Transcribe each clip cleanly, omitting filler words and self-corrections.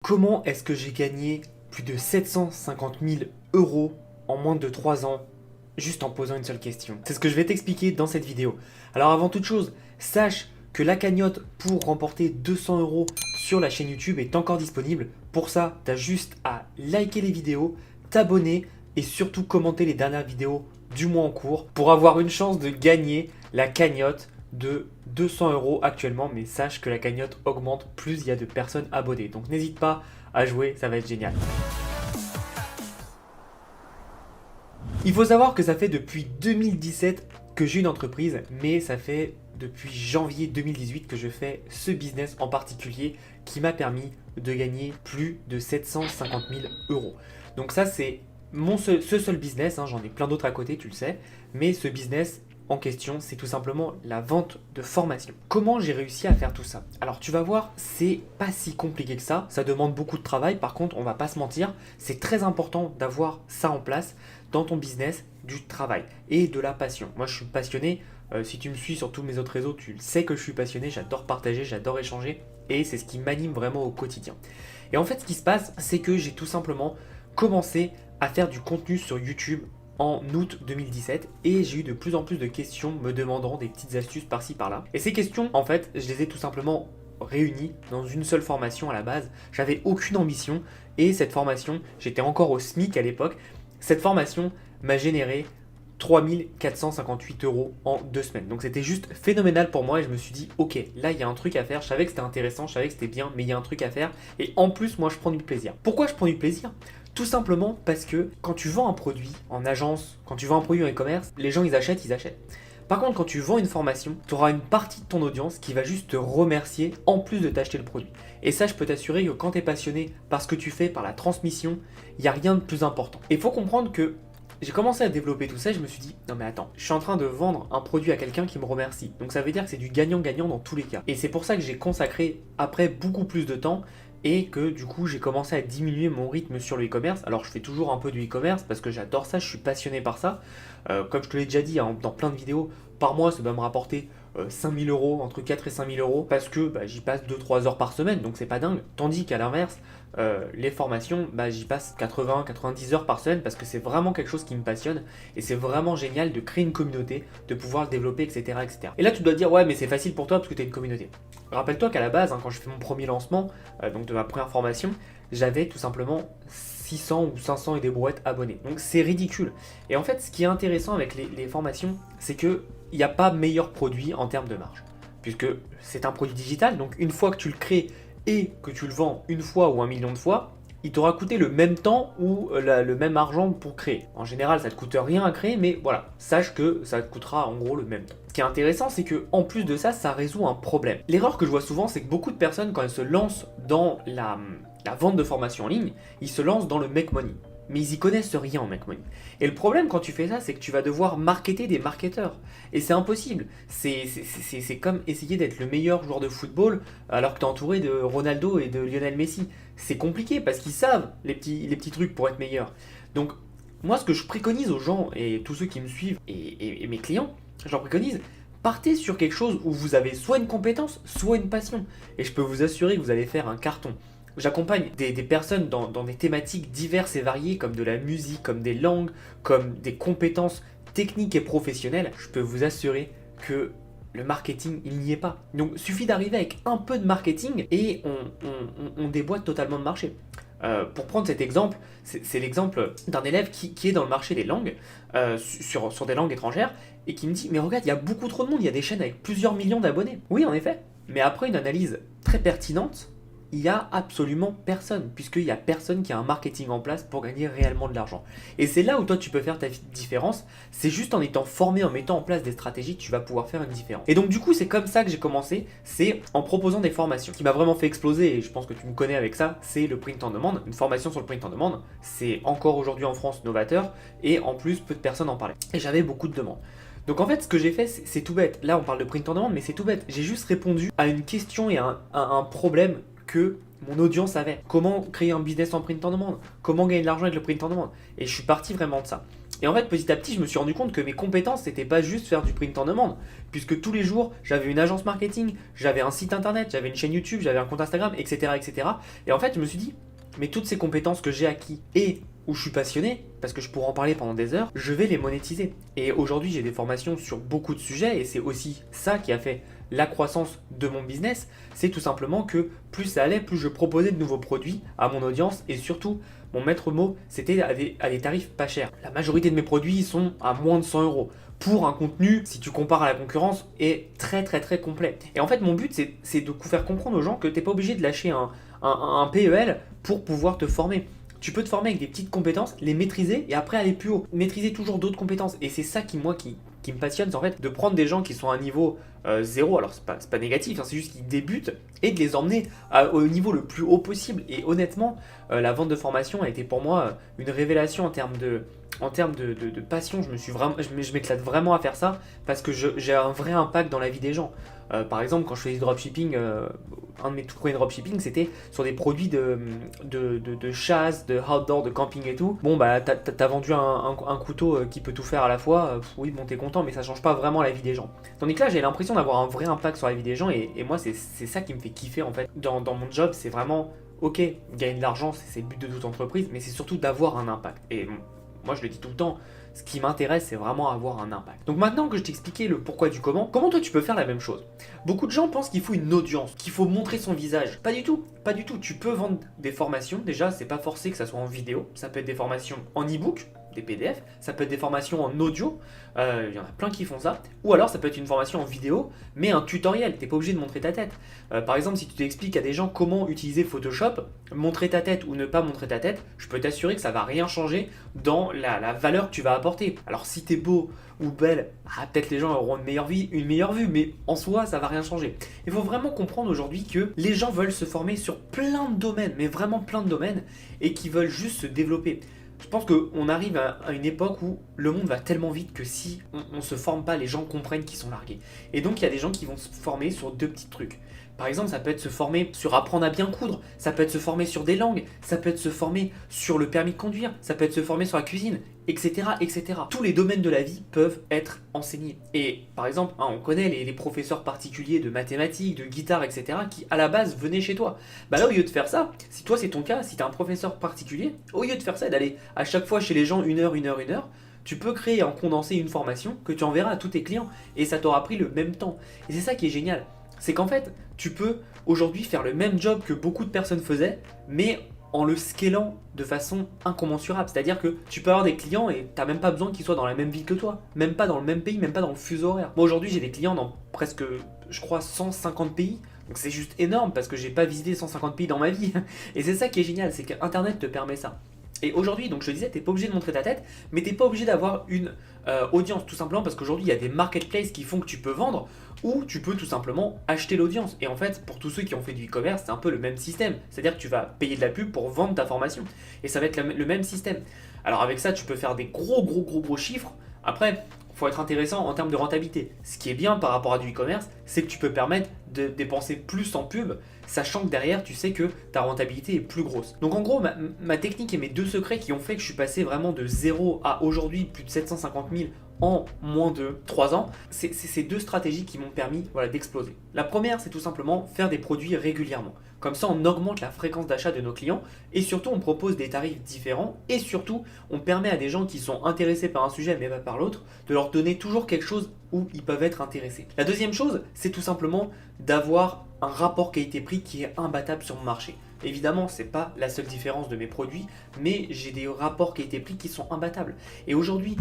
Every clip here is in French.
Comment est-ce que j'ai gagné plus de 750 000 euros en moins de 3 ans juste en posant une seule question? C'est ce que je vais t'expliquer dans cette vidéo. Alors avant toute chose, sache que la cagnotte pour remporter 200 euros sur la chaîne YouTube est encore disponible. Pour ça, tu as juste à liker les vidéos, t'abonner et surtout commenter les dernières vidéos du mois en cours pour avoir une chance de gagner la cagnotte de 200 euros actuellement, mais sache que la cagnotte augmente plus il y a de personnes abonnées. Donc n'hésite pas à jouer, ça va être génial. Il faut savoir que ça fait depuis 2017 que j'ai une entreprise, mais ça fait depuis janvier 2018 que je fais ce business en particulier qui m'a permis de gagner plus de 750 000 euros. Donc ça c'est ce seul business, hein, j'en ai plein d'autres à côté, tu le sais, mais ce business en question, c'est tout simplement la vente de formation. Comment j'ai réussi à faire tout ça? Alors tu vas voir, c'est pas si compliqué que ça demande beaucoup de travail, par contre on va pas se mentir, c'est très important d'avoir ça en place dans ton business, du travail et de la passion. Moi je suis passionné, si tu me suis sur tous mes autres réseaux, tu le sais que je suis passionné, j'adore partager, j'adore échanger et c'est ce qui m'anime vraiment au quotidien. Et en fait ce qui se passe, c'est que j'ai tout simplement commencé à faire du contenu sur YouTube en août 2017 et j'ai eu de plus en plus de questions me demandant des petites astuces par-ci par-là. Et ces questions, en fait, je les ai tout simplement réunies dans une seule formation à la base. J'avais aucune ambition et cette formation, j'étais encore au SMIC à l'époque, cette formation m'a généré 3458 euros en 2 semaines. Donc c'était juste phénoménal pour moi et je me suis dit ok, là il y a un truc à faire, je savais que c'était intéressant, je savais que c'était bien, mais il y a un truc à faire et en plus moi je prends du plaisir. Pourquoi je prends du plaisir? Tout simplement parce que quand tu vends un produit en agence, quand tu vends un produit en e-commerce, les gens ils achètent, ils achètent. Par contre, quand tu vends une formation, tu auras une partie de ton audience qui va juste te remercier en plus de t'acheter le produit. Et ça, je peux t'assurer que quand tu es passionné par ce que tu fais, par la transmission, il n'y a rien de plus important. Et il faut comprendre que j'ai commencé à développer tout ça et je me suis dit, non mais attends, je suis en train de vendre un produit à quelqu'un qui me remercie. Donc ça veut dire que c'est du gagnant-gagnant dans tous les cas. Et c'est pour ça que j'ai consacré après beaucoup plus de temps et que du coup j'ai commencé à diminuer mon rythme sur le e-commerce. Alors je fais toujours un peu du e-commerce parce que j'adore ça, je suis passionné par ça. Comme je te l'ai déjà dit hein, dans plein de vidéos, par mois ça doit me rapporter 5 000 euros, entre 4 et 5 000 euros parce que j'y passe 2-3 heures par semaine, donc c'est pas dingue. Tandis qu'à l'inverse, les formations, j'y passe 80-90 heures par semaine parce que c'est vraiment quelque chose qui me passionne et c'est vraiment génial de créer une communauté, de pouvoir le développer, etc., etc. Et là tu dois te dire ouais mais c'est facile pour toi parce que tu as une communauté. Rappelle-toi qu'à la base, hein, quand je fais mon premier lancement, donc de ma première formation, j'avais tout simplement 600 ou 500 et des brouettes abonnés. Donc c'est ridicule. Et en fait, ce qui est intéressant avec les formations, c'est qu'il n'y a pas meilleur produit en termes de marge. Puisque c'est un produit digital, donc une fois que tu le crées et que tu le vends une fois ou 1 million de fois, il t'aura coûté le même temps ou le même argent pour créer. En général, ça ne te coûte rien à créer, mais voilà, sache que ça te coûtera en gros le même temps. Ce qui est intéressant, c'est que en plus de ça, ça résout un problème. L'erreur que je vois souvent, c'est que beaucoup de personnes, quand elles se lancent dans la vente de formation en ligne, ils se lancent dans le make money. Mais ils y connaissent rien en make money. Et le problème quand tu fais ça, c'est que tu vas devoir marketer des marketeurs. Et c'est impossible. C'est comme essayer d'être le meilleur joueur de football alors que tu es entouré de Ronaldo et de Lionel Messi. C'est compliqué parce qu'ils savent les petits trucs pour être meilleurs. Donc moi ce que je préconise aux gens et tous ceux qui me suivent et mes clients, je leur préconise, partez sur quelque chose où vous avez soit une compétence, soit une passion. Et je peux vous assurer que vous allez faire un carton. J'accompagne des personnes dans des thématiques diverses et variées comme de la musique, comme des langues, comme des compétences techniques et professionnelles. Je peux vous assurer que le marketing, il n'y est pas. Donc, il suffit d'arriver avec un peu de marketing et on déboîte totalement le marché. Pour prendre cet exemple, c'est l'exemple d'un élève qui est dans le marché des langues, sur des langues étrangères, et qui me dit « Mais regarde, il y a beaucoup trop de monde, il y a des chaînes avec plusieurs millions d'abonnés. » Oui, en effet. Mais après une analyse très pertinente, il n'y a absolument personne, puisqu'il n'y a personne qui a un marketing en place pour gagner réellement de l'argent. Et c'est là où toi tu peux faire ta différence, c'est juste en étant formé, en mettant en place des stratégies que tu vas pouvoir faire une différence. Et donc du coup c'est comme ça que j'ai commencé, c'est en proposant des formations. Ce qui m'a vraiment fait exploser, et je pense que tu me connais avec ça, c'est le print on demand. Une formation sur le print on demand, c'est encore aujourd'hui en France novateur, et en plus peu de personnes en parlaient. Et j'avais beaucoup de demandes. Donc en fait, ce que j'ai fait, c'est tout bête. Là, on parle de print on demand, mais c'est tout bête. J'ai juste répondu à une question et à un problème que mon audience avait. Comment créer un business en print on demand? Comment gagner de l'argent avec le print on demand? Et je suis parti vraiment de ça. Et en fait, petit à petit, je me suis rendu compte que mes compétences, c'était pas juste faire du print en demande, puisque tous les jours, j'avais une agence marketing, j'avais un site internet, j'avais une chaîne YouTube, j'avais un compte Instagram, etc., etc. Et en fait, je me suis dit, mais toutes ces compétences que j'ai acquis et où je suis passionné, parce que je pourrais en parler pendant des heures, je vais les monétiser. Et aujourd'hui, j'ai des formations sur beaucoup de sujets, et c'est aussi ça qui a fait la croissance de mon business. C'est tout simplement que plus ça allait, plus je proposais de nouveaux produits à mon audience, et surtout, mon maître mot, c'était à des tarifs pas chers. La majorité de mes produits sont à moins de 100 euros. Pour un contenu, si tu compares à la concurrence, est très très très complet. Et en fait, mon but, c'est de faire comprendre aux gens que tu n'es pas obligé de lâcher un PEL pour pouvoir te former. Tu peux te former avec des petites compétences, les maîtriser et après aller plus haut. Maîtriser toujours d'autres compétences. Et c'est ça qui me passionne, c'est en fait de prendre des gens qui sont à un niveau zéro, alors c'est pas négatif, hein, c'est juste qu'ils débutent, et de les emmener au niveau le plus haut possible. Et honnêtement, la vente de formation a été pour moi une révélation en termes de passion. Je m'éclate vraiment à faire ça parce que j'ai un vrai impact dans la vie des gens. Par exemple, quand je faisais du dropshipping, un de mes tout premiers dropshipping, c'était sur des produits de chasse, de outdoor, de camping et tout. Bon, bah, t'as vendu un couteau qui peut tout faire à la fois. Oui, bon, t'es content, mais ça change pas vraiment la vie des gens. Tandis que là, j'ai l'impression d'avoir un vrai impact sur la vie des gens, et moi, c'est ça qui me fait kiffer en fait. Dans mon job, c'est vraiment, ok, gagner de l'argent, c'est le but de toute entreprise, mais c'est surtout d'avoir un impact. Et moi, je le dis tout le temps, ce qui m'intéresse, c'est vraiment avoir un impact. Donc maintenant que je t'ai expliqué le pourquoi du comment toi tu peux faire la même chose? Beaucoup de gens pensent qu'il faut une audience, qu'il faut montrer son visage. Pas du tout, pas du tout. Tu peux vendre des formations, déjà, c'est pas forcé que ça soit en vidéo. Ça peut être des formations en e-book, des PDF, ça peut être des formations en audio, il y en a plein qui font ça. Ou alors ça peut être une formation en vidéo, mais un tutoriel, t'es pas obligé de montrer ta tête. Par exemple, si tu t'expliques à des gens comment utiliser Photoshop, montrer ta tête ou ne pas montrer ta tête, je peux t'assurer que ça va rien changer dans la valeur que tu vas apporter. Alors si t'es beau ou belle, peut-être les gens auront une meilleure vue, mais en soi, ça va rien changer. Il faut vraiment comprendre aujourd'hui que les gens veulent se former sur plein de domaines, mais vraiment plein de domaines, et qui veulent juste se développer. Je pense qu'on arrive à une époque où le monde va tellement vite que si on ne se forme pas, les gens comprennent qu'ils sont largués. Et donc il y a des gens qui vont se former sur deux petits trucs. Par exemple, ça peut être se former sur apprendre à bien coudre, ça peut être se former sur des langues, ça peut être se former sur le permis de conduire, ça peut être se former sur la cuisine, etc., etc. Tous les domaines de la vie peuvent être enseignés. Et par exemple, on connaît les professeurs particuliers de mathématiques, de guitare, etc., qui à la base venaient chez toi. Bah là, au lieu de faire ça, si toi c'est ton cas, si tu as un professeur particulier, au lieu de faire ça et d'aller à chaque fois chez les gens une heure, tu peux créer en condensé une formation que tu enverras à tous tes clients, et ça t'aura pris le même temps. Et c'est ça qui est génial. C'est qu'en fait, tu peux aujourd'hui faire le même job que beaucoup de personnes faisaient, mais en le scalant de façon incommensurable. C'est-à-dire que tu peux avoir des clients et tu n'as même pas besoin qu'ils soient dans la même ville que toi, même pas dans le même pays, même pas dans le fuseau horaire. Moi aujourd'hui, j'ai des clients dans presque, je crois, 150 pays. Donc c'est juste énorme parce que j'ai pas visité 150 pays dans ma vie. Et c'est ça qui est génial, c'est qu'Internet te permet ça. Et aujourd'hui, donc je te disais, t'es pas obligé de montrer ta tête, mais t'es pas obligé d'avoir une audience, tout simplement parce qu'aujourd'hui il y a des marketplaces qui font que tu peux vendre, ou tu peux tout simplement acheter l'audience. Et en fait, pour tous ceux qui ont fait du e-commerce, c'est un peu le même système. C'est-à-dire que tu vas payer de la pub pour vendre ta formation. Et ça va être le même système. Alors avec ça, tu peux faire des gros chiffres. Après, il faut être intéressant en termes de rentabilité. Ce qui est bien par rapport à du e-commerce, c'est que tu peux permettre de dépenser plus en pub, sachant que derrière, tu sais que ta rentabilité est plus grosse. Donc en gros, ma technique et mes deux secrets qui ont fait que je suis passé vraiment de 0 à aujourd'hui plus de 750 000 en moins de 3 ans, c'est ces deux stratégies qui m'ont permis d'exploser. La première, c'est tout simplement faire des produits régulièrement. Comme ça, on augmente la fréquence d'achat de nos clients, et surtout, on propose des tarifs différents, et surtout, on permet à des gens qui sont intéressés par un sujet mais pas par l'autre, de leur donner toujours quelque chose où ils peuvent être intéressés. La deuxième chose, c'est tout simplement d'avoir un rapport qualité-prix qui est imbattable sur le marché. Évidemment, c'est pas la seule différence de mes produits, mais j'ai des rapports qualité-prix qui sont imbattables. Et aujourd'hui,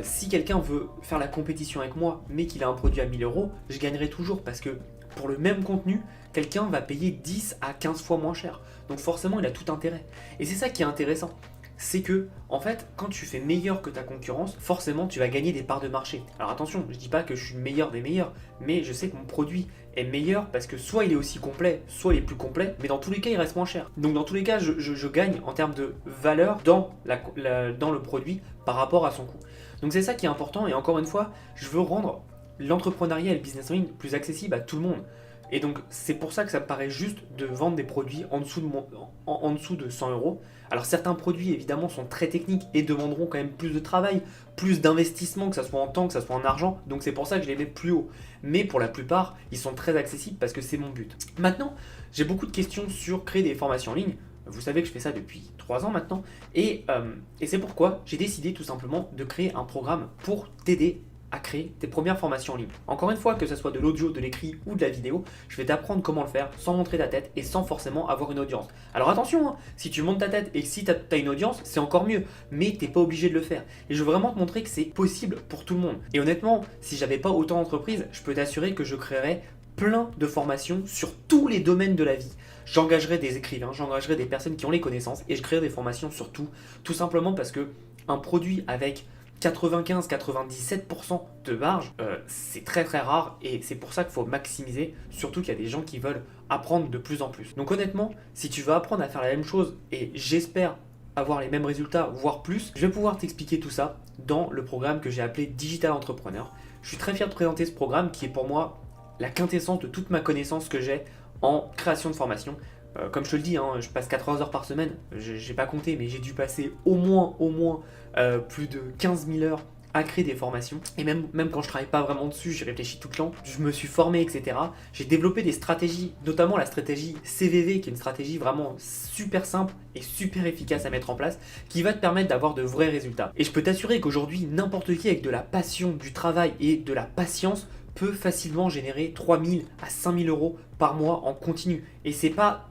si quelqu'un veut faire la compétition avec moi, mais qu'il a un produit à 1000 euros, je gagnerai toujours parce que pour le même contenu, quelqu'un va payer 10 à 15 fois moins cher. Donc forcément, il a tout intérêt. Et c'est ça qui est intéressant. C'est que, en fait, quand tu fais meilleur que ta concurrence, forcément, tu vas gagner des parts de marché. Alors attention, je dis pas que je suis le meilleur des meilleurs, mais je sais que mon produit est meilleur parce que soit il est aussi complet, soit il est plus complet, mais dans tous les cas, il reste moins cher. Donc dans tous les cas, je gagne en termes de valeur dans le produit par rapport à son coût. Donc c'est ça qui est important, et encore une fois, je veux rendre l'entrepreneuriat et le business en ligne plus accessible à tout le monde. Et donc c'est pour ça que ça me paraît juste de vendre des produits en dessous de, en dessous de 100 euros. Alors certains produits évidemment sont très techniques et demanderont quand même plus de travail, plus d'investissement, que ce soit en temps, que ce soit en argent. Donc c'est pour ça que je les mets plus haut. Mais pour la plupart, ils sont très accessibles parce que c'est mon but. Maintenant, j'ai beaucoup de questions sur créer des formations en ligne. Vous savez que je fais ça depuis 3 ans maintenant. Et c'est pourquoi j'ai décidé tout simplement de créer un programme pour t'aider à créer tes premières formations en ligne. Encore une fois, que ce soit de l'audio, de l'écrit ou de la vidéo, je vais t'apprendre comment le faire sans montrer ta tête et sans forcément avoir une audience. Alors attention, hein, si tu montes ta tête et si tu as une audience, c'est encore mieux, mais t'es pas obligé de le faire. Et je veux vraiment te montrer que c'est possible pour tout le monde. Et honnêtement, si j'avais pas autant d'entreprises, je peux t'assurer que je créerais plein de formations sur tous les domaines de la vie. J'engagerai des écrivains, j'engagerai des personnes qui ont les connaissances et je créerai des formations sur tout simplement parce que un produit avec 95-97% de marge, c'est très très rare et c'est pour ça qu'il faut maximiser, surtout qu'il y a des gens qui veulent apprendre de plus en plus. Donc honnêtement, si tu veux apprendre à faire la même chose et j'espère avoir les mêmes résultats, voire plus, je vais pouvoir t'expliquer tout ça dans le programme que j'ai appelé Digital Entrepreneur. Je suis très fier de présenter ce programme qui est pour moi la quintessence de toute ma connaissance que j'ai en création de formation. Comme je te le dis, hein, je passe 80 heures par semaine, j'ai pas compté, mais j'ai dû passer au moins plus de 15 000 heures à créer des formations. Et même quand je travaille pas vraiment dessus, j'ai réfléchi tout le temps, je me suis formé, etc. J'ai développé des stratégies, notamment la stratégie CVV, qui est une stratégie vraiment super simple et super efficace à mettre en place, qui va te permettre d'avoir de vrais résultats. Et je peux t'assurer qu'aujourd'hui, n'importe qui avec de la passion, du travail et de la patience peut facilement générer 3 000 à 5 000 euros par mois en continu. Et c'est pas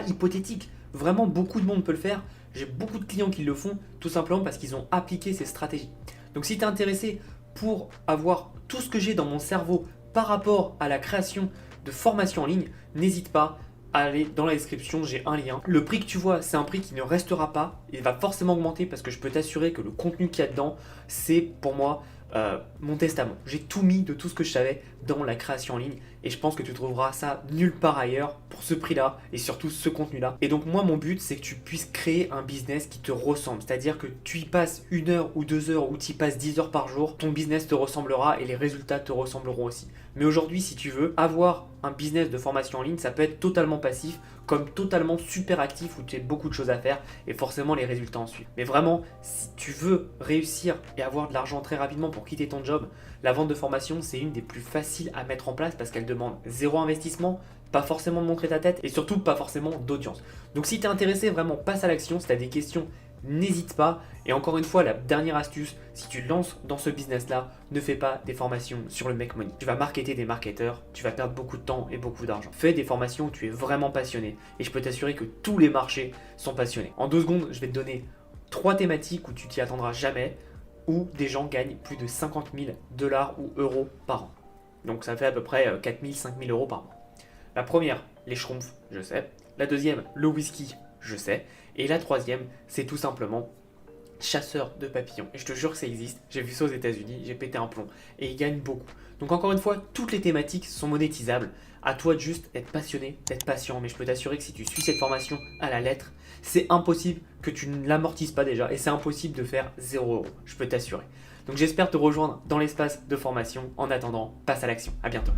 hypothétique. Vraiment, beaucoup de monde peut le faire. J'ai beaucoup de clients qui le font tout simplement parce qu'ils ont appliqué ces stratégies. Donc si tu es intéressé pour avoir tout ce que j'ai dans mon cerveau par rapport à la création de formations en ligne, n'hésite pas à aller dans la description, j'ai un lien. Le prix que tu vois, c'est un prix qui ne restera pas. Il va forcément augmenter parce que je peux t'assurer que le contenu qu'il y a dedans, c'est pour moi mon testament. J'ai tout mis de tout ce que je savais dans la création en ligne et je pense que tu trouveras ça nulle part ailleurs pour ce prix-là et surtout ce contenu-là. Et donc moi, mon but, c'est que tu puisses créer un business qui te ressemble. C'est-à-dire que tu y passes 1 heure ou 2 heures ou tu y passes 10 heures par jour, ton business te ressemblera et les résultats te ressembleront aussi. Mais aujourd'hui, si tu veux avoir un business de formation en ligne, ça peut être totalement passif comme totalement super actif où tu as beaucoup de choses à faire et forcément les résultats en suivent. Mais vraiment, si tu veux réussir et avoir de l'argent très rapidement pour quitter ton job, la vente de formation, c'est une des plus faciles à mettre en place parce qu'elle demande zéro investissement, pas forcément de montrer ta tête et surtout pas forcément d'audience. Donc si tu es intéressé, vraiment passe à l'action. Si tu as des questions, n'hésite pas. Et encore une fois, la dernière astuce, si tu lances dans ce business-là, ne fais pas des formations sur le Make Money. Tu vas marketer des marketeurs, tu vas perdre beaucoup de temps et beaucoup d'argent. Fais des formations où tu es vraiment passionné. Et je peux t'assurer que tous les marchés sont passionnés. En 2 secondes, je vais te donner 3 thématiques où tu t'y attendras jamais, où des gens gagnent plus de 50 000 $ ou euros par an. Donc ça fait à peu près 4 000, 5 000 euros par mois. La première, les schtroumpfs, je sais. La deuxième, le whisky, je sais. Et la troisième, c'est tout simplement chasseur de papillons. Et je te jure que ça existe. J'ai vu ça aux États-Unis, j'ai pété un plomb. Et ils gagnent beaucoup. Donc encore une fois, toutes les thématiques sont monétisables. À toi de juste être passionné, d'être patient. Mais je peux t'assurer que si tu suis cette formation à la lettre, c'est impossible que tu ne l'amortisses pas déjà. Et c'est impossible de faire 0 €. Je peux t'assurer. Donc j'espère te rejoindre dans l'espace de formation. En attendant, passe à l'action. À bientôt.